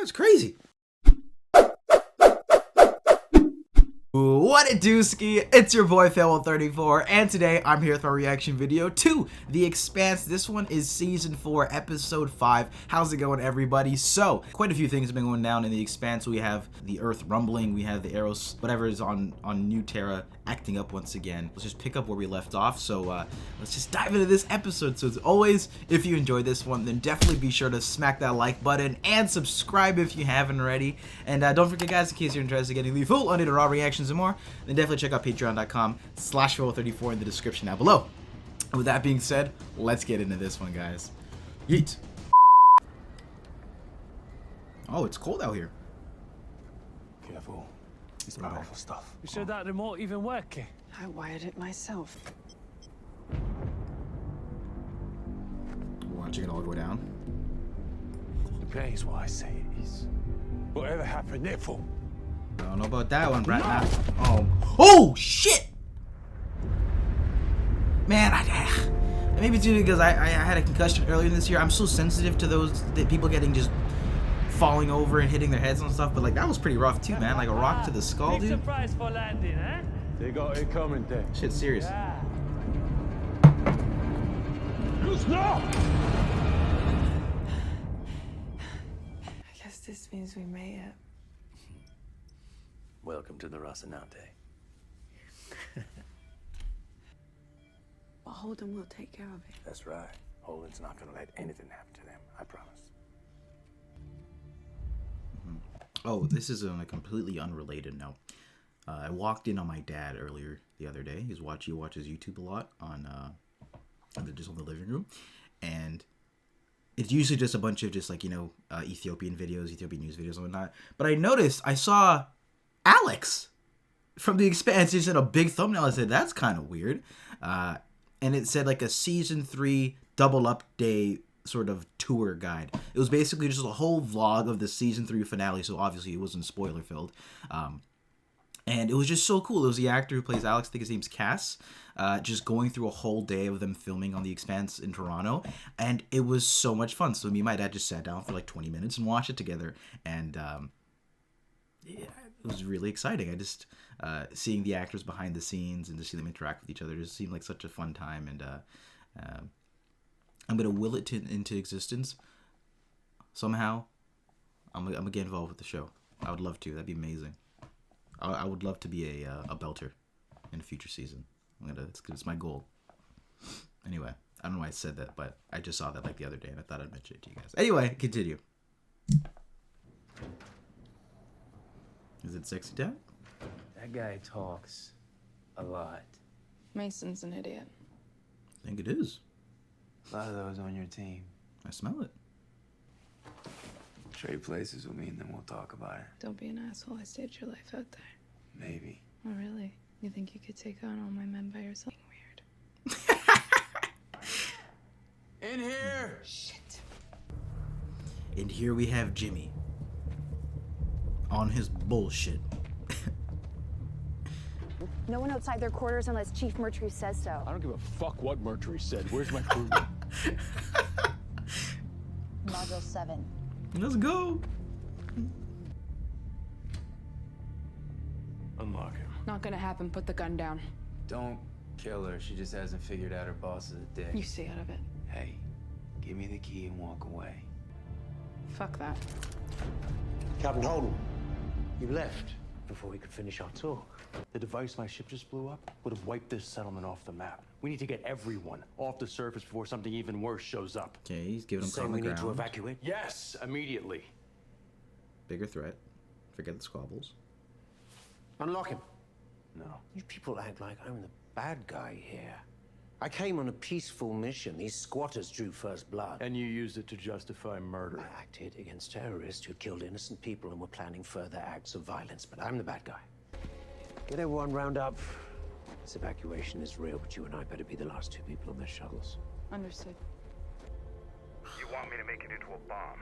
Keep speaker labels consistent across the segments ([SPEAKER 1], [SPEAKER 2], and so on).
[SPEAKER 1] That's crazy. What it do, ski? It's your boy Fail34, and today I'm here with my reaction video to The Expanse. This one is season 4, episode 5. How's it going, everybody? So, quite a few things have been going down in The Expanse. We have the Earth rumbling, we have the arrows, whatever is on New Terra acting up once again. Let's just pick up where we left off. So let's just dive into this episode. So as always, if you enjoyed this one, then definitely be sure to smack that like button and subscribe if you haven't already. And don't forget, guys, in case you're interested in getting the full unedited raw reactions and more, then definitely check out patreon.com/Fail34 in the description down below. And with that being said, let's get into this one, guys. Yeet. Oh, it's cold out here.
[SPEAKER 2] Careful. It's powerful stuff.
[SPEAKER 3] You sure that remote even working?
[SPEAKER 4] I wired it myself.
[SPEAKER 1] Watching it all go down.
[SPEAKER 2] The plan is what I say it is. Whatever happened, therefore.
[SPEAKER 1] I don't know about that one, right now. Oh shit! Man, maybe it's due because I had a concussion earlier this year. I'm so sensitive to those people getting just falling over and hitting their heads and stuff, but like that was pretty rough too, man. Like a rock to the skull, dude.
[SPEAKER 3] Surprise for landing, eh?
[SPEAKER 2] They got it coming there.
[SPEAKER 1] Shit's serious.
[SPEAKER 3] Yeah.
[SPEAKER 2] No!
[SPEAKER 4] I guess this means we made it.
[SPEAKER 5] Welcome to the Rocinante.
[SPEAKER 4] But Holden will take care of it.
[SPEAKER 5] That's right. Holden's not gonna let anything happen to them, I promise.
[SPEAKER 1] Oh, this is on a completely unrelated note. I walked in on my dad earlier the other day. He watches YouTube a lot on just on the living room, and it's usually just a bunch of just like, you know, Ethiopian videos, Ethiopian news videos and whatnot. But I noticed I saw Alex from The Expanse. He said a big thumbnail. I said that's kind of weird, and it said like a season 3 double up day sort of tour guide. It was basically just a whole vlog of the season 3 finale, so obviously it wasn't spoiler filled. And it was just so cool. It was the actor who plays Alex, I think his name's Cass, just going through a whole day of them filming on The Expanse in Toronto, and it was so much fun. So me and my dad just sat down for like 20 minutes and watched it together, and yeah, it was really exciting. I just seeing the actors behind the scenes and to see them interact with each other just seemed like such a fun time, and I'm gonna will it into existence somehow. I'm gonna get involved with the show. I would love to. That'd be amazing. I would love to be a belter in a future season. It's my goal. Anyway, I don't know why I said that, but I just saw that like the other day, and I thought I'd mention it to you guys. Anyway, continue. Is it sexy time?
[SPEAKER 5] That guy talks a lot.
[SPEAKER 4] Mason's an idiot.
[SPEAKER 1] I think it is.
[SPEAKER 6] A lot of those on your team.
[SPEAKER 1] I smell it.
[SPEAKER 6] Trade places with me and then we'll talk about it.
[SPEAKER 4] Don't be an asshole. I staged your life out there.
[SPEAKER 6] Maybe.
[SPEAKER 4] Oh, really? You think you could take on all my men by yourself? Weird.
[SPEAKER 6] In here!
[SPEAKER 4] Shit.
[SPEAKER 1] And here we have Jimmy on his bullshit.
[SPEAKER 7] No one outside their quarters unless Chief Mertry says so.
[SPEAKER 2] I don't give a fuck what Mercury said. Where's my crew?
[SPEAKER 7] Module 7.
[SPEAKER 1] Let's go.
[SPEAKER 2] Unlock him.
[SPEAKER 4] Not gonna happen. Put the gun down.
[SPEAKER 6] Don't kill her. She just hasn't figured out her boss is a dick.
[SPEAKER 4] You stay out of it.
[SPEAKER 6] Hey, give me the key and walk away.
[SPEAKER 4] Fuck that.
[SPEAKER 8] Captain Holden, you left before we could finish our talk.
[SPEAKER 2] The device my ship just blew up would have wiped this settlement off the map. We need to get everyone off the surface before something even worse shows up.
[SPEAKER 1] Okay, he's giving him
[SPEAKER 8] Saying we
[SPEAKER 1] common
[SPEAKER 8] need to
[SPEAKER 1] ground.
[SPEAKER 8] evacuate?
[SPEAKER 2] Yes, immediately.
[SPEAKER 1] Bigger threat. Forget the squabbles.
[SPEAKER 8] Unlock him.
[SPEAKER 2] No.
[SPEAKER 8] You people act like I'm the bad guy here. I came on a peaceful mission. These squatters drew first blood.
[SPEAKER 2] And you used it to justify murder.
[SPEAKER 8] I acted against terrorists who killed innocent people and were planning further acts of violence, but I'm the bad guy. Get everyone round up. This evacuation is real, but you and I better be the last 2 people on their shuttles.
[SPEAKER 4] Understood.
[SPEAKER 9] You want me to make it into a bomb?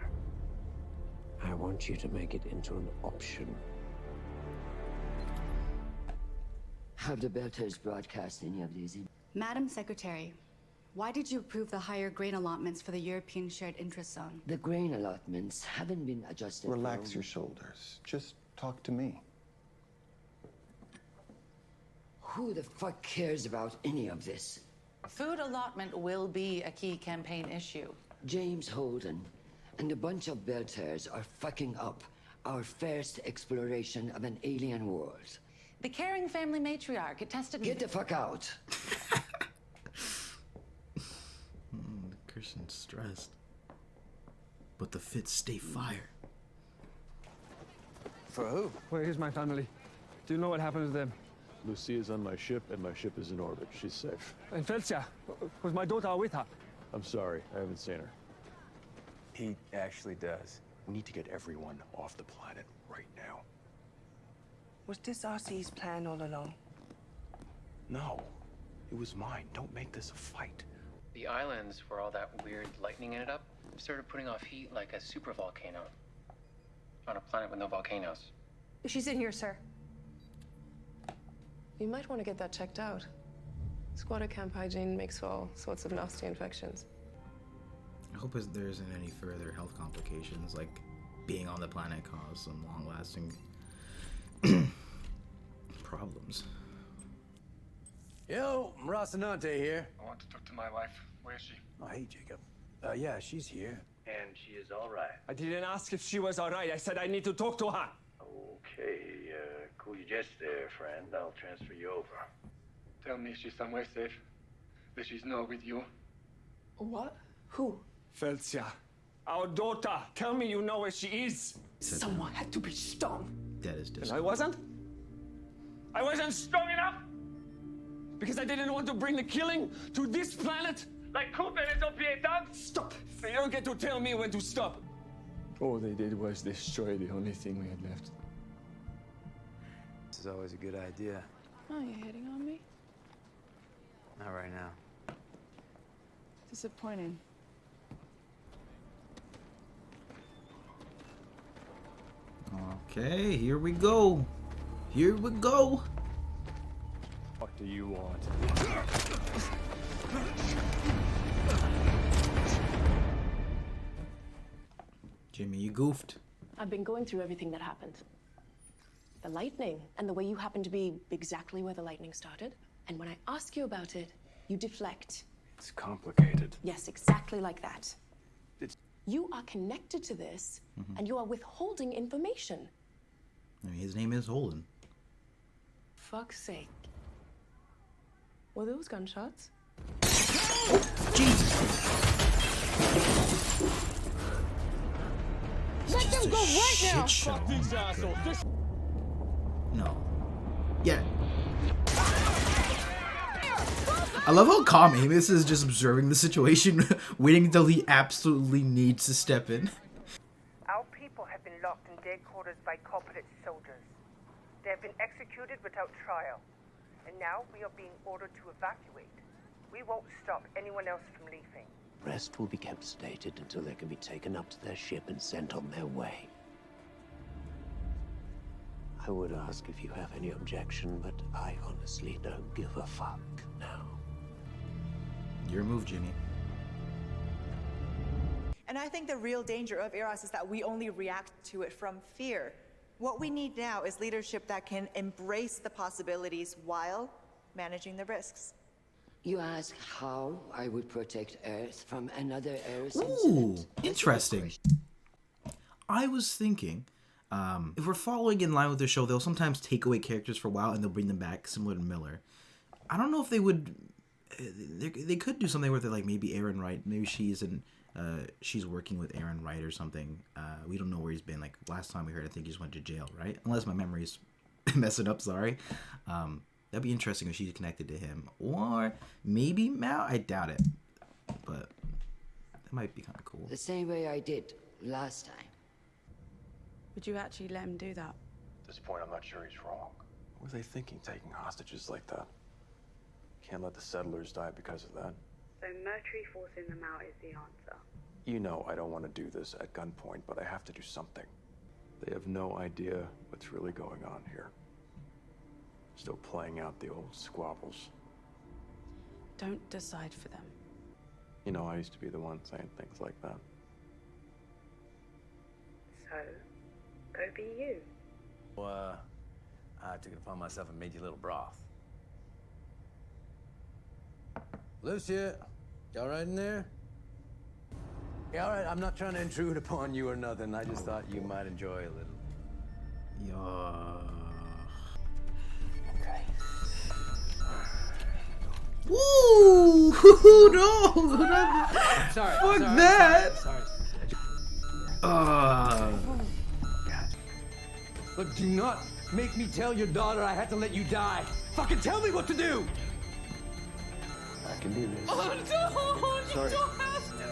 [SPEAKER 8] I want you to make it into an option.
[SPEAKER 10] Have the Belters broadcast any of these in?
[SPEAKER 7] Madam Secretary,
[SPEAKER 10] Why did you approve the higher grain allotments for the European Shared Interest Zone?
[SPEAKER 11] The grain allotments haven't been adjusted.
[SPEAKER 5] Relax your shoulders. Just talk to me.
[SPEAKER 11] Who the fuck cares about any of this?
[SPEAKER 12] Food allotment will be a key campaign issue.
[SPEAKER 11] James Holden and a bunch of Belters are fucking up our first exploration of an alien world.
[SPEAKER 12] The caring family matriarch attested.
[SPEAKER 11] Get the fuck out.
[SPEAKER 1] Kirsten's stressed. But the fits stay fire.
[SPEAKER 5] For who?
[SPEAKER 3] Where is my family? Do you know what happened to them?
[SPEAKER 2] Lucia's on my ship, and my ship is in orbit. She's safe.
[SPEAKER 3] And Felcia, was my daughter with her?
[SPEAKER 2] I'm sorry, I haven't seen her.
[SPEAKER 6] He actually does.
[SPEAKER 5] We need to get everyone off the planet right now.
[SPEAKER 13] Was this RC's plan all along?
[SPEAKER 5] No, it was mine. Don't make this a fight.
[SPEAKER 14] The islands where all that weird lightning ended up started putting off heat like a supervolcano on a planet with no volcanoes.
[SPEAKER 13] She's in here, sir. You might want to get that checked out. Squatter camp hygiene makes for all sorts of nasty infections.
[SPEAKER 1] I hope there isn't any further health complications, like being on the planet cause some long-lasting problems.
[SPEAKER 6] Yo, Rocinante here.
[SPEAKER 9] I want to talk to my wife. Where is she?
[SPEAKER 5] Oh, hey, Jacob.
[SPEAKER 6] Yeah, she's here.
[SPEAKER 9] And she is all right.
[SPEAKER 3] I didn't ask if she was all right. I said I need to talk to her.
[SPEAKER 9] Okay, cool your jets there, friend. I'll transfer you over. Tell me she's somewhere safe. That she's not with you.
[SPEAKER 13] What? Who?
[SPEAKER 3] Felcia, our daughter. Tell me you know where she is.
[SPEAKER 13] Someone had to be strong.
[SPEAKER 1] That is disgusting.
[SPEAKER 3] And I wasn't? I wasn't strong enough? Because I didn't want to bring the killing to this planet? Like Cooper and his Pietad? Stop! You don't get to tell me when to stop. All they did was destroy the only thing we had left.
[SPEAKER 6] This is always a good idea.
[SPEAKER 4] Oh, you hitting on me?
[SPEAKER 6] Not right now.
[SPEAKER 4] Disappointing.
[SPEAKER 1] Okay, here we go. Here we go.
[SPEAKER 2] What do you want?
[SPEAKER 1] Jimmy, you goofed.
[SPEAKER 13] I've been going through everything that happened. The lightning, and the way you happen to be exactly where the lightning started. And when I ask you about it, you deflect.
[SPEAKER 5] It's complicated.
[SPEAKER 13] Yes, exactly like that. You are connected to this, and you are withholding information.
[SPEAKER 1] I mean, his name is Holden.
[SPEAKER 13] Fuck's sake. Were those gunshots?
[SPEAKER 1] Jesus!
[SPEAKER 13] Let them go right now!
[SPEAKER 3] Fuck these assholes!
[SPEAKER 1] No. Yeah. I love how calm Amos is just observing the situation, waiting until he absolutely needs to step in.
[SPEAKER 15] Our people have been locked in dead quarters by corporate soldiers. They have been executed without trial. And now we are being ordered to evacuate. We won't stop anyone else from leaving.
[SPEAKER 8] Rest will be kept sedated until they can be taken up to their ship and sent on their way. I would ask if you have any objection, but I honestly don't give a fuck now.
[SPEAKER 1] Your move, Jimmy.
[SPEAKER 16] And I think the real danger of Eros is that we only react to it from fear. What we need now is leadership that can embrace the possibilities while managing the risks.
[SPEAKER 11] You ask how I would protect Earth from another Earth
[SPEAKER 1] Ooh,
[SPEAKER 11] incident?
[SPEAKER 1] interesting. I was thinking, if we're following in line with the show, they'll sometimes take away characters for a while and they'll bring them back, similar to Miller. I don't know if they would. They could do something with it, like maybe Aaron Wright. Maybe she's working with Aaron Wright or something. We don't know where he's been. Like last time we heard, I think he just went to jail, right? Unless my memory's messing up. Sorry. That'd be interesting if she's connected to him, or maybe Mal. I doubt it, but that might be kind of cool.
[SPEAKER 11] The same way I did last time.
[SPEAKER 4] Would you actually let him do that?
[SPEAKER 5] At this point, I'm not sure he's wrong. What were they thinking, taking hostages like that? Can't let the settlers die because of that.
[SPEAKER 17] So Mercury forcing them out is the answer.
[SPEAKER 5] You know I don't want to do this at gunpoint, but I have to do something. They have no idea what's really going on here. Still playing out the old squabbles.
[SPEAKER 4] Don't decide for them.
[SPEAKER 5] You know, I used to be the one saying things like that.
[SPEAKER 17] So, go be you.
[SPEAKER 6] Well, I took it upon myself and made you a little broth. Lucia, you all right in there? Yeah, all right. I'm not trying to intrude upon you or nothing. I just thought you might enjoy a little.
[SPEAKER 1] Yeah.
[SPEAKER 6] Okay.
[SPEAKER 1] Woo! No!
[SPEAKER 6] Sorry.
[SPEAKER 1] Fuck
[SPEAKER 6] sorry,
[SPEAKER 1] that!
[SPEAKER 6] Sorry.
[SPEAKER 2] Look, do not make me tell your daughter I had to let you die. Fucking tell me what to do!
[SPEAKER 5] I can do this.
[SPEAKER 3] Oh, no!
[SPEAKER 5] Sorry.
[SPEAKER 3] You don't have to!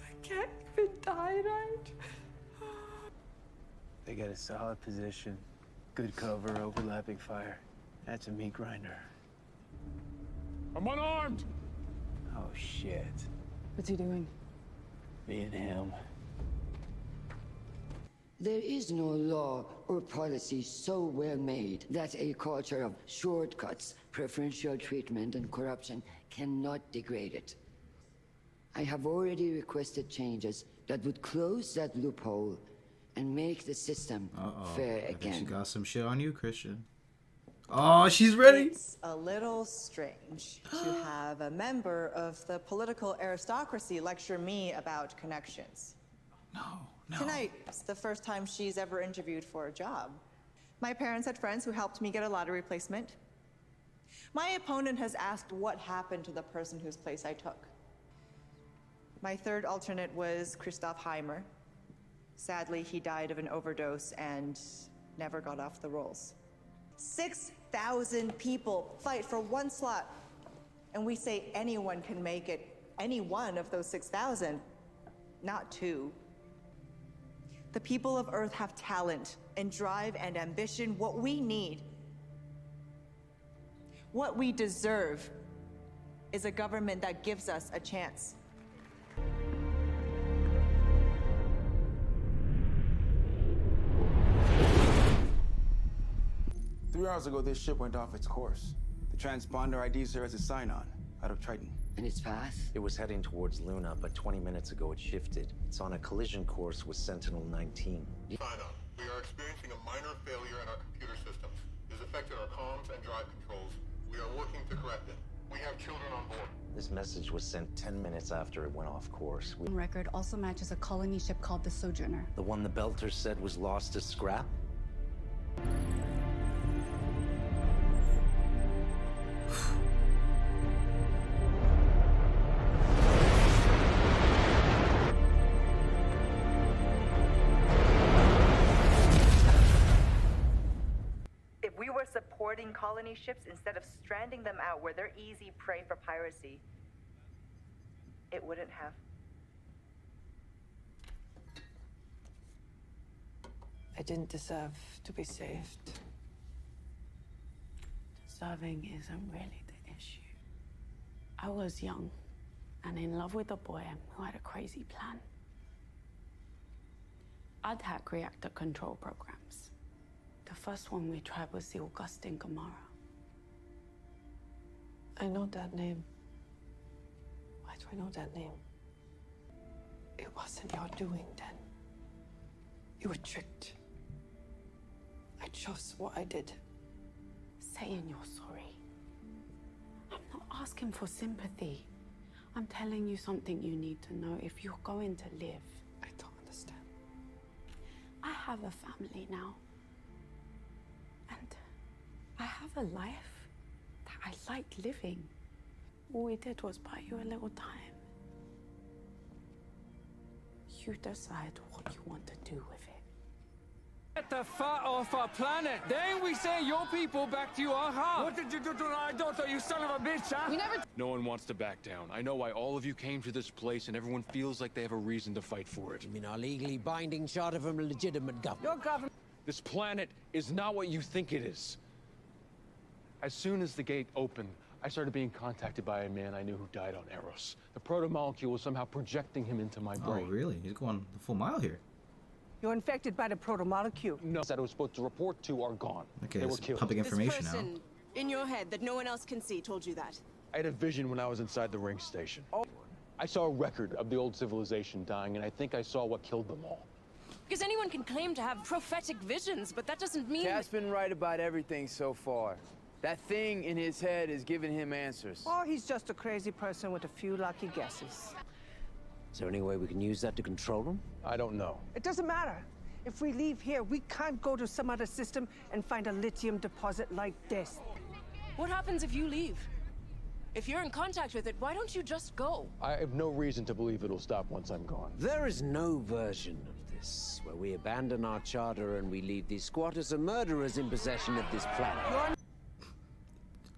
[SPEAKER 4] I can't even die right.
[SPEAKER 6] They got a solid position, good cover, overlapping fire. That's a meat grinder.
[SPEAKER 3] I'm unarmed!
[SPEAKER 6] Oh, shit.
[SPEAKER 12] What's he doing?
[SPEAKER 6] Me and him.
[SPEAKER 11] There is no law or policy so well made that a culture of shortcuts, preferential treatment, and corruption cannot degrade it. I have already requested changes that would close that loophole and make the system fair
[SPEAKER 1] I think she
[SPEAKER 11] again.
[SPEAKER 1] got some shit on you, Christian. Oh, she's ready.
[SPEAKER 16] It's a little strange to have a member of the political aristocracy lecture me about connections.
[SPEAKER 1] No.
[SPEAKER 16] Tonight is the first time she's ever interviewed for a job. My parents had friends who helped me get a lottery placement. My opponent has asked what happened to the person whose place I took. My third alternate was Christoph Heimer. Sadly, he died of an overdose and never got off the rolls. 6,000 people fight for one slot, and we say anyone can make it. Any one of those 6,000, not two. The people of Earth have talent and drive and ambition. What we need, what we deserve, is a government that gives us a chance.
[SPEAKER 18] Three hours ago, this ship went off its course. The transponder IDs her as a sign-on, out of Triton.
[SPEAKER 11] And its path?
[SPEAKER 19] It was heading towards Luna, but 20 minutes ago it shifted. It's on a collision course with Sentinel-19.
[SPEAKER 20] Sign on. We are experiencing a minor failure in our computer systems. It has affected our comms and drive controls. We are working to correct it. We have children on board.
[SPEAKER 19] This message was sent 10 minutes after it went off course.
[SPEAKER 10] Record also matches a colony ship called the Sojourner.
[SPEAKER 19] The one the Belter said was lost to scrap?
[SPEAKER 15] If we were supporting colony ships instead of stranding them out where they're easy prey for piracy, it wouldn't have.
[SPEAKER 12] I didn't deserve to be saved. Deserving isn't really the issue. I was young and in love with a boy who had a crazy plan. I'd hack reactor control programs. The first one we tried was the Augustine Gamara. I know that name. Why do I know that name? It wasn't your doing then. You were tricked. I chose what I did. Saying you're sorry. I'm not asking for sympathy. I'm telling you something you need to know if you're going to live. I don't understand. I have a family now. And I have a life that I like living. All we did was buy you a little time. You decide what you want to do with it.
[SPEAKER 3] Get the fat off our planet. Then we send your people back to your home. What did you do to our daughter, you son of a bitch, huh?
[SPEAKER 10] We never...
[SPEAKER 21] No one wants to back down. I know why all of you came to this place, and everyone feels like they have a reason to fight for it.
[SPEAKER 8] You mean our legally binding charter from a legitimate government?
[SPEAKER 3] Your government...
[SPEAKER 21] This planet is not what you think it is. As soon as the gate opened, I started being contacted by a man I knew who died on Eros. The proto-molecule was somehow projecting him into my brain.
[SPEAKER 1] Oh, really? He's going the full mile here.
[SPEAKER 7] You're infected by the proto-molecule.
[SPEAKER 21] No, that I was supposed to report to are gone.
[SPEAKER 1] Okay,
[SPEAKER 21] they were
[SPEAKER 1] it's
[SPEAKER 21] killed.
[SPEAKER 1] public information
[SPEAKER 22] This person in your head that no one else can see told you that.
[SPEAKER 21] I had a vision when I was inside the ring station. Oh. I saw a record of the old civilization dying, and I think I saw what killed them all.
[SPEAKER 22] Because anyone can claim to have prophetic visions, but that doesn't mean...
[SPEAKER 23] Cat's been right about everything so far. That thing in his head is giving him answers.
[SPEAKER 7] Or he's just a crazy person with a few lucky guesses.
[SPEAKER 8] Is there any way we can use that to control them?
[SPEAKER 21] I don't know.
[SPEAKER 7] It doesn't matter. If we leave here, we can't go to some other system and find a lithium deposit like this.
[SPEAKER 22] What happens if you leave? If you're in contact with it, why don't you just go?
[SPEAKER 21] I have no reason to believe it'll stop once I'm gone.
[SPEAKER 8] There is no version of this where we abandon our charter and we leave these squatters and murderers in possession of this planet.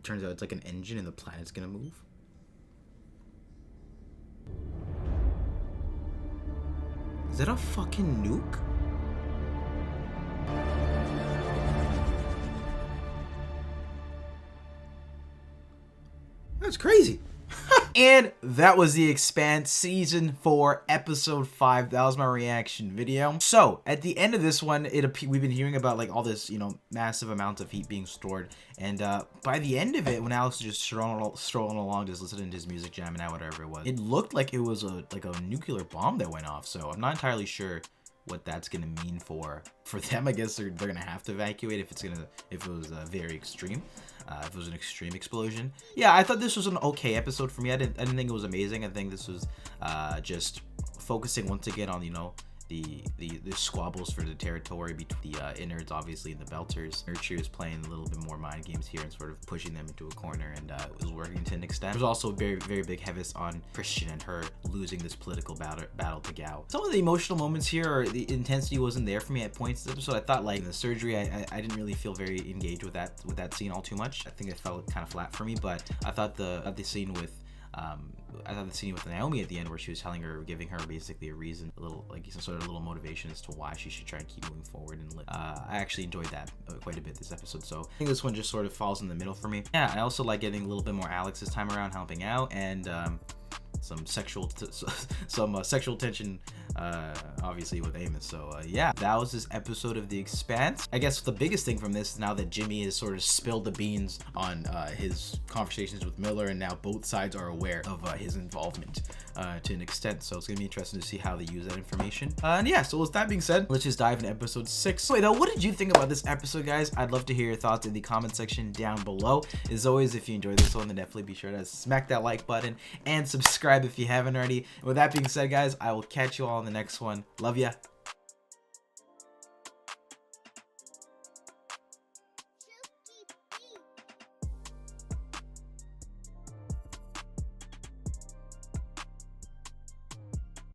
[SPEAKER 1] Turns out it's like an engine and the planet's gonna move. Is that a fucking nuke? That's crazy. And that was The Expanse Season 4, Episode 5. That was my reaction video. So, at the end of this one, we've been hearing about like all this, you know, massive amounts of heat being stored. And by the end of it, when Alex was just strolling along, just listening to his music, jamming out, whatever it was, it looked like it was like a nuclear bomb that went off. So, I'm not entirely sure what that's gonna mean for them. I guess they're gonna have to evacuate if it was very extreme. If it was an extreme explosion. Yeah, I thought this was an okay episode for me. I didn't think it was amazing. I think this was just focusing once again on, you know, the squabbles for the territory between the innards, obviously, and the belters. Nurture is playing a little bit more mind games here and sort of pushing them into a corner, and it was working to an extent. There was also a very, very big emphasis on Christian and her losing this political battle to Gao. Some of the emotional moments here, or the intensity wasn't there for me at points in this episode. I thought, like, in the surgery, I didn't really feel very engaged with that scene all too much. I think it felt kind of flat for me, but I thought the scene with Naomi at the end, where she was giving her basically a reason, a little, like, some sort of little motivation as to why she should try and keep moving forward. And I actually enjoyed that quite a bit this episode. So I think this one just sort of falls in the middle for me. Yeah, I also like getting a little bit more Alex this time around, helping out, and some sexual tension, obviously, with Amos. So yeah, that was this episode of The Expanse. I guess the biggest thing from this, now that Jimmy has sort of spilled the beans on his conversations with Miller, and now both sides are aware of his involvement to an extent. So it's gonna be interesting to see how they use that information. And yeah, so with that being said, let's just dive into episode 6. Wait, though, what did you think about this episode, guys? I'd love to hear your thoughts in the comment section down below. As always, if you enjoyed this one, then definitely be sure to smack that like button and subscribe if you haven't already. And with that being said, guys, I will catch you all in the next one. Love ya.